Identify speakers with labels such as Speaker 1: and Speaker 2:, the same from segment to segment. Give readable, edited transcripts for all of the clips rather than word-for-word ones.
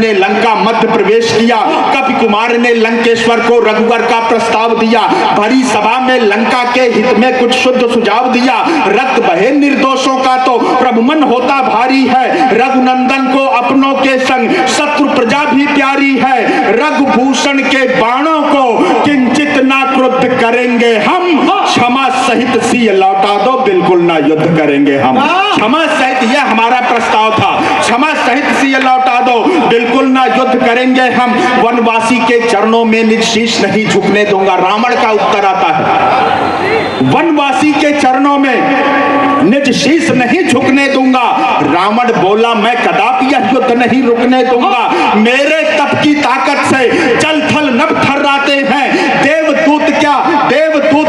Speaker 1: ने लंका मध्य प्रवेश किया। कवि कुमार ने लंकेश्वर को रघुवर का प्रस्ताव दिया। भरी सभा में लंका के हित में कुछ शुद्ध सुझाव दिया। रक्त बहे निर्दोषों का तो प्रभु मन होता भारी है। रघुनंदन को अपनों के संग शत्रु प्रजा भी प्यारी है। रघुभूषण के बाणों को किंचित ना क्रुद्ध करेंगे हम। क्षमा सहित सिय लौटा दो, बिल्कुल ना युद्ध करेंगे हम। क्षमा सहित, यह हमारा प्रस्ताव था। क्षमा सहित सिय लौटा दो, बिल्कुल ना युद्ध करेंगे हम। वनवासी के चरणों में निज शीश नहीं झुकने दूंगा। रावण का उत्तर आता है, वनवासी के चरणों में निज शीश नहीं झुकने दूंगा। रावण बोला, मैं कदापि यह युद्ध नहीं रुकने दूंगा। मेरे तप की ताकत से जल थल नभ थर्राते हैं। देवदूत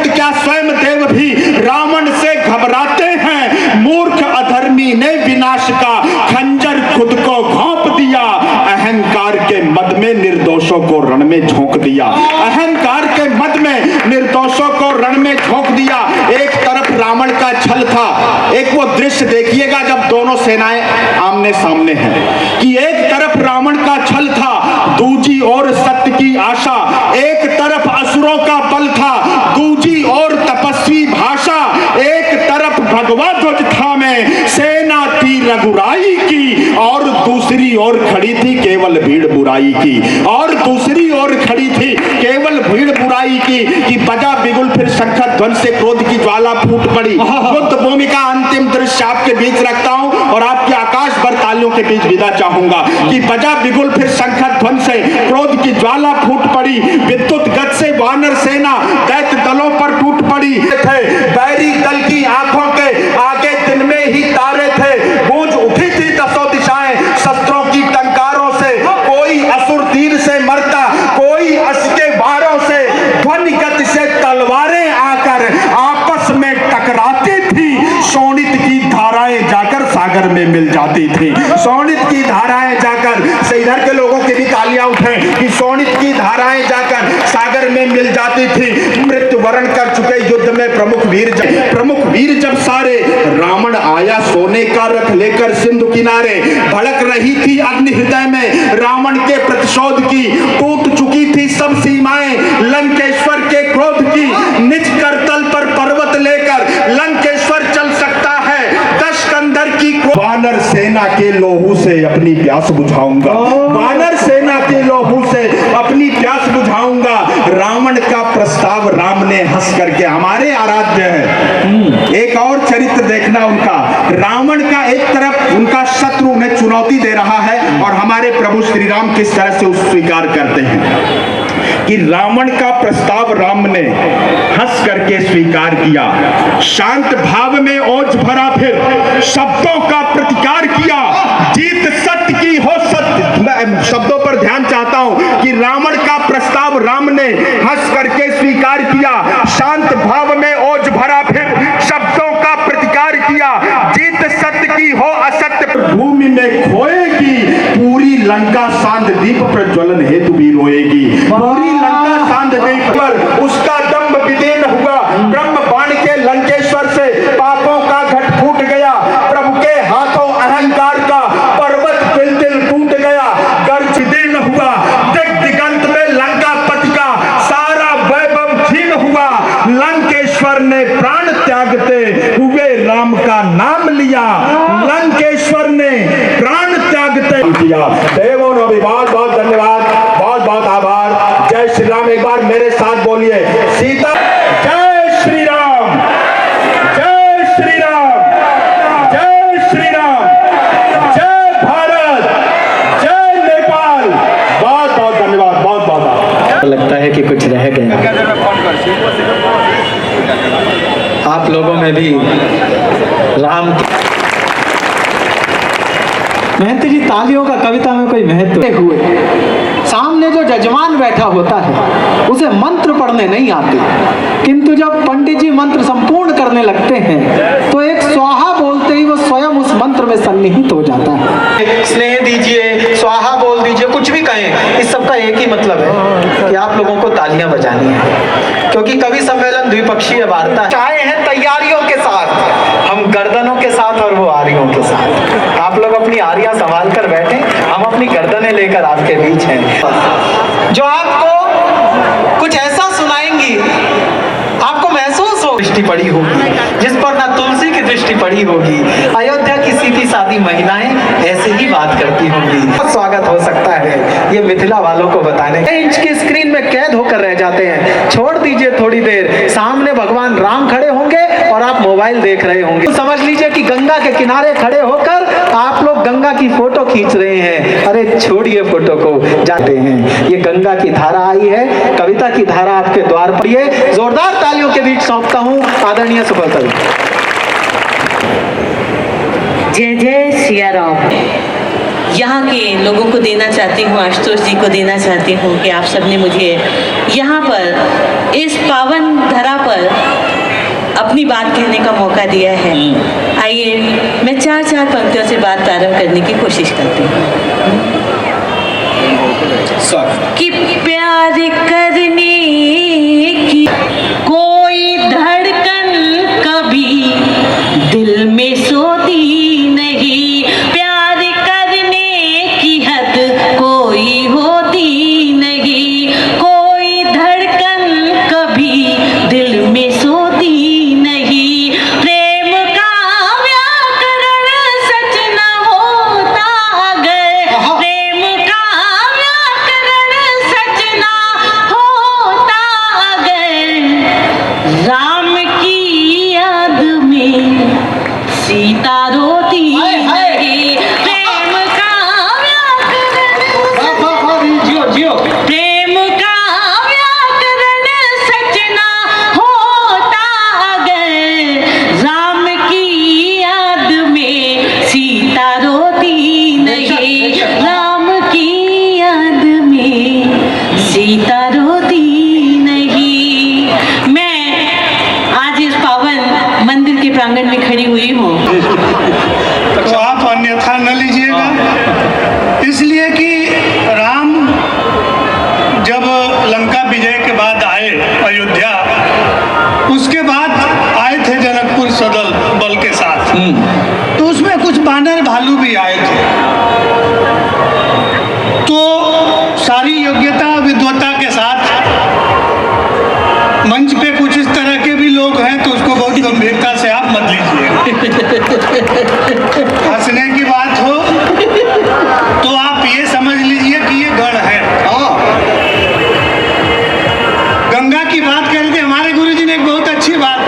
Speaker 1: क्या स्वयं देव भी रावण से घबराते हैं। मूर्ख अधर्मी ने विनाश का खंजर खुद को घोंप दिया। अहंकार के मद में निर्दोषों को रण में झोंक दिया। अहंकार के मद में निर्दोषों को रण में झोंक दिया। एक तरफ रावण का छल था। एक वो दृश्य देखिएगा जब दोनों सेनाएं आमने सामने हैं, कि एक तरफ रावण का छल था, दूसरी ओर सत्य की आशा। एक तरफ असुरों का बल था, दूसरी ओर तपस्वी भाषा। एक तरफ भगवा ध्वज था में सेना थी रघुराई की, और दूसरी ओर खड़ी थी केवल भीड़ बुराई की। और दूसरी ओर खड़ी थी केवल भीड़ बुराई की। कि बजा बिगुल फिर शंखर ध्वज से क्रोध की ज्वाला फूट पड़ी। युद्ध भूमि का अंतिम दृश्य आपके बीच रखता हूं और आपकी आकाश भर तालियों के बीच विदा चाहूंगा। कि बजा बिगुल फिर शंखर ध्वज से क्रोध की ज्वाला फूट पड़ी। विद्युत गति से वानर सेना दैत्य दलों पर टूट पड़ी थे। बैरी दल की आंखों के आगे दिन में ही तारे थे। गूंज उठी थी दसों दिशाएं शस्त्रों की टंकारों से। कोई असुर तीर से मरता, कोई अश्व के वारों से। ध्वनि गति से तलवारें आकर आपस में टकराती थी। शोणित की धाराएं जाकर सागर में मिल जाती थी। शोणित की धाराएं जाकर, से इधर के लोगों की भी तालियां उठे कि शोणित की धाराएं जाकर सागर में मिल जाती थी। मृत्यु वरण कर चुके युद्ध में प्रमुख वीर जब सारे। रावण आया सोने का रथ लेकर सिंधु किनारे। भड़क रही थी अग्नि हृदय में रावण के प्रतिशोध की। टूट चुकी थी सब सीमाएं लंकेश्वर के क्रोध की। निज करतल पर पर्वत लेकर लंकेश्वर चल सकता है। दशकंधर की वानर सेना के लोहू से अपनी प्यास बुझाऊंगा। वानर सेना के लोहू से अपनी प्यास बुझाऊंगा। रावण का प्रस्ताव राम ने हंस करके, हमारे आराध्य है। एक और चरित्र देखना उनका। रावण का एक तरफ उनका शत्रु उन्हें चुनौती दे रहा है और हमारे प्रभु श्री राम किस तरह से उसे स्वीकार करते हैं। कि रावण का प्रस्ताव राम ने हंस करके स्वीकार किया। शांत भाव में ओज भरा, फिर शब्दों का प्रतिकार किया। जीत सत्य की हो सत्य। मैं शब्दों पर ध्यान चाहता हूं कि रावण का प्रस्ताव राम ने हंस करके स्वीकार किया। शांत भाव में ओज भरा, फिर शब्दों का प्रतिकार किया। जीत सत्य की हो असत्य भूमि में खोएगी। पूरी लंका सांद दीप प्रज्वलन हेतु भी रोएगी। पूरी लंका सांद दीप पर उसका दंभ विदीर्ण हुआ। ब्रह्म बाण के लंकेश्वर से पापों का घट फूट गया। प्रभु के हाथों अहंकार का पर्वत तिल तिल टूट गया। गर्ज दीर्ण हुआ। दिगंत में लंका पति का सारा वैभव क्षीण हुआ। लंकेश्वर ने प्राण त्यागते हुए राम का नाम लिया। लंकेश्वर ने प्राण त्यागते किया। देवों ने भी बहुत बहुत धन्यवाद, बहुत बहुत आभार। जय श्री राम। एक बार मेरे साथ बोलिए, सीता जय श्री राम, जय श्री राम, जय श्री राम, जय भारत, जय नेपाल। बहुत बहुत धन्यवाद, बहुत बहुत।
Speaker 2: लगता है कि कुछ रह गया। आप लोगों में भी राम महंत जी तालियों का कविता में कोई महत्व हुए। सामने जो जजमान बैठा होता है उसे मंत्र पढ़ने नहीं आते, किंतु जब पंडित जी मंत्र संपूर्ण करने लगते हैं तो एक स्वाहा बोलते ही वो स्वयं उस मंत्र में सन्निहित हो जाता है। स्नेह दीजिए, स्वाहा बोल दीजिए, कुछ भी कहें, इस सब का एक ही मतलब है कि आप लोगों को तालियां बजानी है। क्योंकि कवि सम्मेलन द्विपक्षीय वार्ता चाहे हैं तैयारियों के साथ, हम गर्दनों के साथ और वो आरियों के साथ। आप लोग अपनी आरियां संभाल कर बैठे, हम अपनी अपनी गर्दनें लेकर आपके बीच हैं, जो आपको कुछ ऐसा सुनाएंगी, आपको महसूस हो दृष्टि पड़ी होगी जिस पर ना तुलसी की दृष्टि पड़ी होगी। अयोध्या की सीधी सादी महिलाएं ऐसे ही बात करती होंगी। बहुत स्वागत हो सकता है ये मिथिला वालों को बताने। इंच की स्क्रीन में कैद होकर रह जाते हैं। छोड़ दीजिए थोड़ी देर, सामने भगवान राम खड़े होंगे और आप मोबाइल देख रहे होंगे। तो समझ लीजिए कि गंगा के किनारे खड़े होकर आप लोग गंगा की फोटो खींच रहे हैं। अरे छोड़िए फोटो को, जाते हैं। ये गंगा की धारा आई है, कविता की धारा आपके द्वार पर। ये जोरदार तालियों के बीच सौंपता हूं आदरणीय सुब्रत।
Speaker 3: जय जय सिया राम। यहाँ के लोगों को देना चाहती हूँ, आशुतोष जी को देना चाहती हूँ कि आप सबने मुझे यहाँ पर इस पावन धरा पर अपनी बात कहने का मौका दिया है। आइए मैं चार पंक्तियों से बात प्रारंभ करने की कोशिश करती हूँ। कि प्यार करने की कोई धड़कन कभी दिल में सोती नहीं, प्यार करने की हद कोई होती नहीं, कोई धड़कन कभी दिल में सोती नहीं, प्रेम का व्याकरण सच न होता अगर, प्रेम का व्याकरण सच न होता अगर, राम की याद में सीता रोती नहीं, प्रेम का व्याकरण, प्रेम का व्याकरण सच न होता अगर, राम की याद में सीता रोती नहीं, राम की याद में सीता रोती नहीं। मैं आज इस पावन मंदिर के प्रांगण में खड़ी हुई हूँ।
Speaker 4: तो आप अन्यथा न लीजिएगा, इसलिए कि राम जब लंका विजय के बाद आए अयोध्या, उसके बाद आए थे जनकपुर सदल बल के साथ, तो उसमें कुछ बानर भालू भी आए थे। तो सारी योग्यता विद्वता के साथ मंच पे कुछ इस तरह के भी लोग हैं, तो उसको बहुत गंभीरता से आप मत लीजिए। हंसने की बात हो तो आप ये समझ लीजिए कि ये गढ़ है। गंगा की बात कर रहे थे हमारे गुरुजी ने, एक बहुत अच्छी बात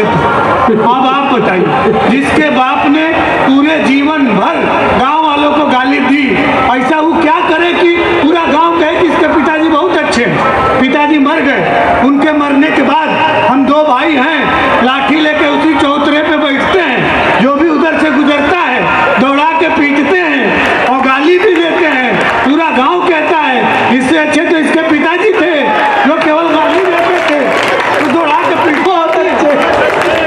Speaker 4: अब आप बताइए, जिसके बाप ने पूरे जीवन भर गांव वालों को गाली दी, ऐसा वो क्या करे कि पूरा गांव कहे कि इसके पिताजी बहुत अच्छे हैं। पिताजी मर गए, उनके मरने के बाद हम दो भाई हैं, लाठी लेके उसी चौतरे पे बैठते हैं, जो भी उधर से गुजरता है दौड़ा के पीटते हैं और गाली भी देते हैं। पूरा गांव कहता है इससे अच्छे तो इसके पिताजी थे जो केवल गाली देते थे, तो दौड़ा के पीटते होते।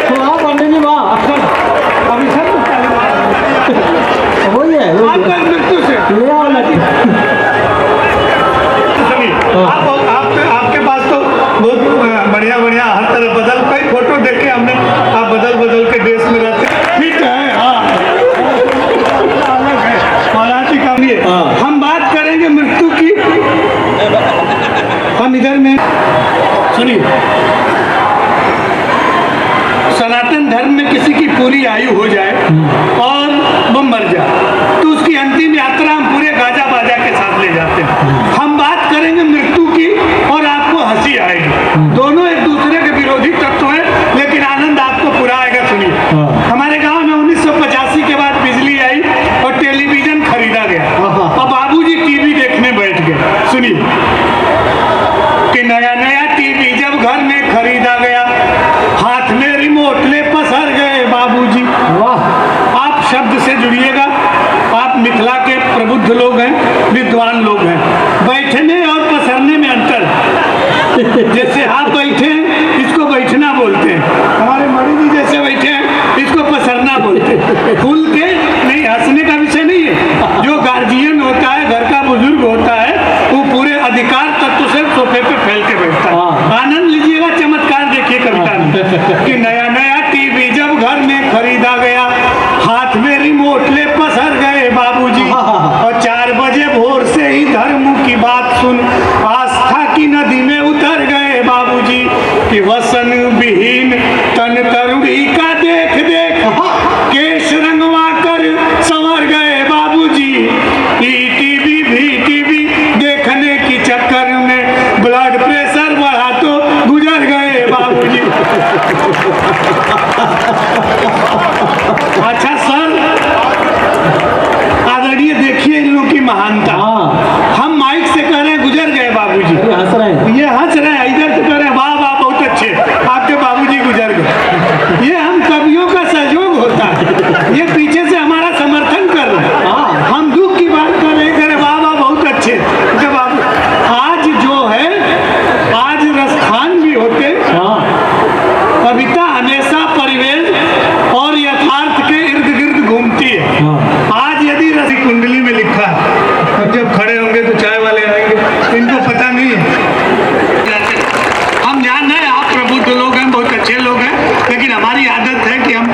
Speaker 2: तो आप पंडित जी वाह,
Speaker 4: अभी सब
Speaker 2: वही है
Speaker 4: आपका मृत्यु से
Speaker 2: ले आओ लड़की।
Speaker 4: आपके पास तो बहुत बढ़िया बढ़िया हर तरह बदल कई फोटो देखे हमने, आप बदल बदल के देश में रहते ठीक है। हाँ अलग है महाराज जी का भी है। हम बात करेंगे मृत्यु की। हम इधर में सुनिए, सनातन धर्म में किसी की पूरी आयु हो जाए और वो मर जाए तो उसकी अंतिम यात्रा हम पूरे गाजा बाजा के साथ ले जाते हैं। हम बात करेंगे मृत्यु की और आपको हंसी आएगी। दोनों एक दूसरे के विरोधी तत्व हैं, लेकिन आनंद आपको पूरा आएगा। सुनिए, हमारे गांव में 1985 के बाद बिजली आई और टेलीविजन खरीदा गया और बाबूजी टीवी देखने बैठ गए। सुनिए कि नया नया टीवी जब घर में खरीदा गया, हाथ में रिमोट ले पसर गए बाबूजी। वाह, आप शब्द से जुड़िएगा, आप मिथिला के प्रबुद्ध लोग हैं, विद्वान लोग हैं। बैठने और पसरने में अंतर है। जैसे आप बैठे हैं इसको बैठना बोलते हैं, हमारे मणि जी जैसे बैठे हैं इसको पसरना बोलते हैं। खुल के नहीं, हंसने का विषय नहीं है। जो गार्जियन होता है, घर का बुजुर्ग होता है, वो पूरे अधिकार तत्व से सोफे पे फैल के बैठता है। आनंद लीजिएगा, चमत्कार देखिए कविता में कि नया नया टीवी जब घर में खरीदा गया, हाथ में रिमोट ले पसर गए बाबूजी और 4 बजे भोर से ही धर्म की बात सुन आस्था की नदी में उतर गए बाबूजी कि वसन विहीन तन तरुणी का देख देख केश रंगवा कर संवर गए बाबूजी। टीवी भी टीवी देखने की चक्कर में ब्लड प्रेशर बढ़ा तो गुजर गए बाबूजी। अच्छा सर, आदरणीय देखिए इन लोगों की महानता। हम माइक से कह रहे हैं गुजर गए बाबूजी,
Speaker 2: हंस रहे हैं।
Speaker 4: ये हंस रहे हैं, इधर से कह रहे हैं वाह वाह बहुत अच्छे आपके बाबूजी गुजर गए। ये हम कवियों का सहयोग होता है, ये पीछे से हमारा समर्थन कर रहे हैं। हम दुख की बात कर रहे हैं, कह रहे वाह वाह बहुत अच्छे बाबू। आज जो है, आज रसखान भी होते, कविता हमेशा परिवेश और यथार्थ के इर्द गिर्द घूमती है। आज यदि रसी कुंडली में लिखा है, अब जब खड़े होंगे तो चाय वाले आएंगे, इनको पता नहीं है। हम जान रहे हैं आप प्रबुद्ध लोग हैं, बहुत अच्छे लोग हैं, लेकिन हमारी आदत है कि हम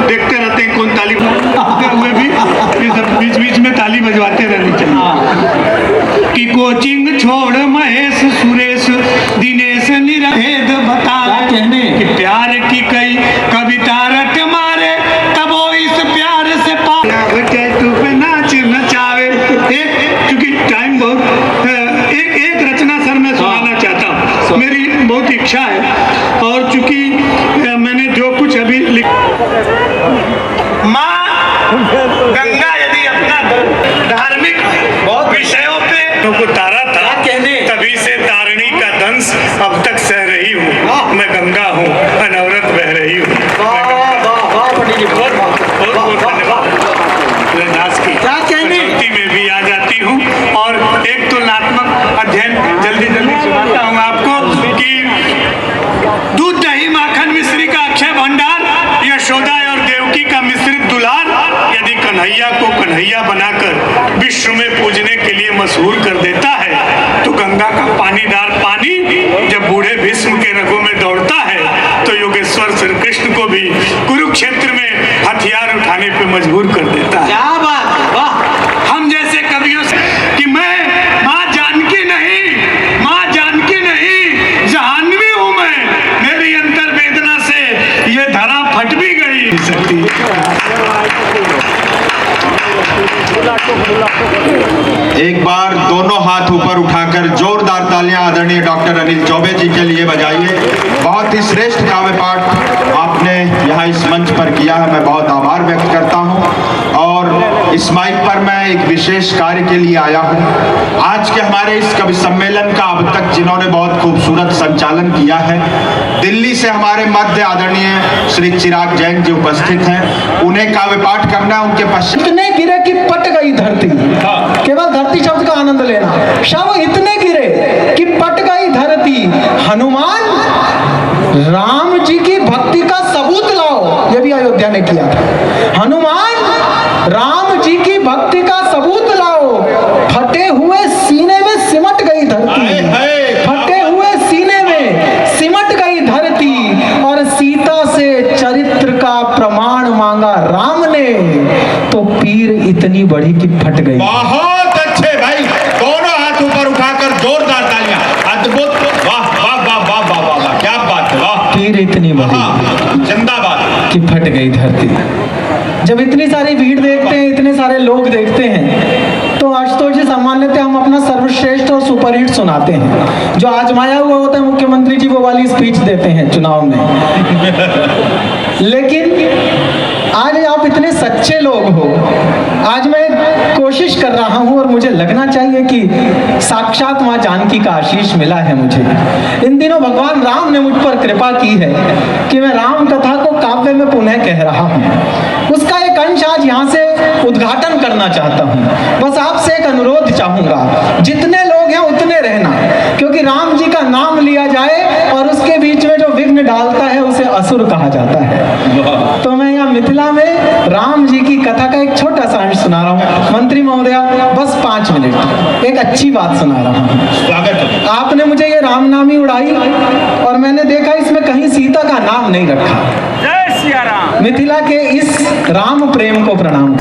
Speaker 4: देखते रहते हैं कौन ताली बजाते हुए भी ये सब बीच बीच में ताली बजवाते रहनी चाहिए। कि कोचिंग छोड़ महेश सुरेश दिनेश निरहेद बता कि प्यार की कई कविता रट मारे तब वो इस प्यार से नाच नचावे। एक चूंकि टाइम बहुत एक रचना सर मैं सुनाना चाहता हूँ, मेरी बहुत इच्छा है। और चूंकि मैंने जो कुछ अभी माँ गंगा यदि अपना धार्मिक विषयों पे को तारा था, तभी से तारिणी का दंश अब तक सह रही हूँ। मैं गंगा हूँ, अनवरत बह रही हूँ। सरस्वती में भी आ जाती हूँ। और एक तुलनात्मक अध्ययन जल्दी जल्दी सुनाता हूँ आपको कि दूध दही माखन मिश्री का अक्षय भंडार, यशोदा और देवकी का मिश्रित दुलार यदि कन्हैया को कन्हैया बनाकर विश्व में पूजने के लिए मशहूर कर देता है, तो गंगा का पानीदार पानी जब बूढ़े भीष्म के रगों में दौड़ता है तो योगेश्वर श्री कृष्ण को भी कुरुक्षेत्र में हथियार उठाने पे मजबूर कर देता है। क्या बात, वाह। हम जैसे कवियों से कि मैं माँ जानकी नहीं, माँ जानकी नहीं, जहान्वी हूँ मैं, मेरी अंतर वेदना से ये धरा फट भी गई सकती
Speaker 1: एक बार दोनों हाथ ऊपर उठाकर जोरदार तालियां आदरणीय डॉक्टर अनिल चौबे जी के लिए बजाइए। बहुत ही श्रेष्ठ काव्य पाठ आपने यहाँ इस मंच पर किया है, मैं बहुत आभार व्यक्त करता हूँ। और इस माइक पर मैं एक विशेष कार्य के लिए आया हूँ। आज के हमारे इस कवि सम्मेलन का अब तक जिन्होंने बहुत खूबसूरत संचालन किया है, दिल्ली से हमारे मध्य आदरणीय श्री चिराग जैन जी उपस्थित हैं। उन्हें काव्य पाठ करना, उनके पश्चात
Speaker 2: इतने गिरे कि पट गई धरती। केवल धरती शब्द का आनंद लेना। शव इतने गिरे कि पट गई धरती। हनुमान राम जी की भक्ति का सबूत लाओ, ये भी अयोध्या ने किया था। हनुमान राम जी की भक्ति का सबूत लाओ। फटे हुए सीने में सिमट गई धरती। फटे हुए सीने में सिमट गई धरती। और सीता से चरित्र का प्रमाण मांगा राम ने, तो पीर इतनी बड़ी कि फट गई।
Speaker 1: बहुत अच्छे भाई, दोनों हाथ ऊपर उठाकर जोरदार तालियां। अद्भुत, वाह वाह वाह वाह वाह वाह वाह, क्या बात है, वाह।
Speaker 2: पीर इतनी बड़ी
Speaker 1: जिंदाबाद
Speaker 2: कि फट गई धरती। जब इतनी सारी भीड़ देखते हैं, इतने सारे लोग देखते हैं, तो आशुतोष जी सामान्यतः हम अपना सर्वश्रेष्ठ और सुपरहिट सुनाते हैं। जो आजमाया हुआ होता है मुख्यमंत्री जी वो वाली स्पीच देते हैं चुनाव में। लेकिन आज आप इतने सच्चे लोग हो। आज मैं कोशिश कर रहा हूं और मुझे लगना चाहिए कि साक्षात मां जानकी का आशीष मिला है मुझे। इन दिनों भगवान राम ने मुझ पर कृपा की है कि मैं राम कथा को काव्य में पुनः कह रहा हूं। उसका एक अंश आज यहाँ से उद्घाटन करना चाहता हूँ। बस आपसे एक अनुरोध चाहूंगा, जितने लोग हैं उतने रहना, क्योंकि राम जी का नाम लिया जाए और उसके बीच में जो विघ्न डालता है उसे असुर कहा जाता है। तो मैं यहाँ मिथिला में राम जी की कथा का एक छोटा सा अंश सुना रहा हूँ। मंत्री महोदया, बस 5 मिनट एक अच्छी बात सुना रहा हूँ।
Speaker 1: स्वागत है।
Speaker 2: आपने मुझे ये रामनामी उड़ाई और मैंने देखा इसमें कहीं सीता का नाम नहीं रखा।
Speaker 5: जय सिया राम।
Speaker 2: मिथिला के इस राम प्रेम को प्रणाम।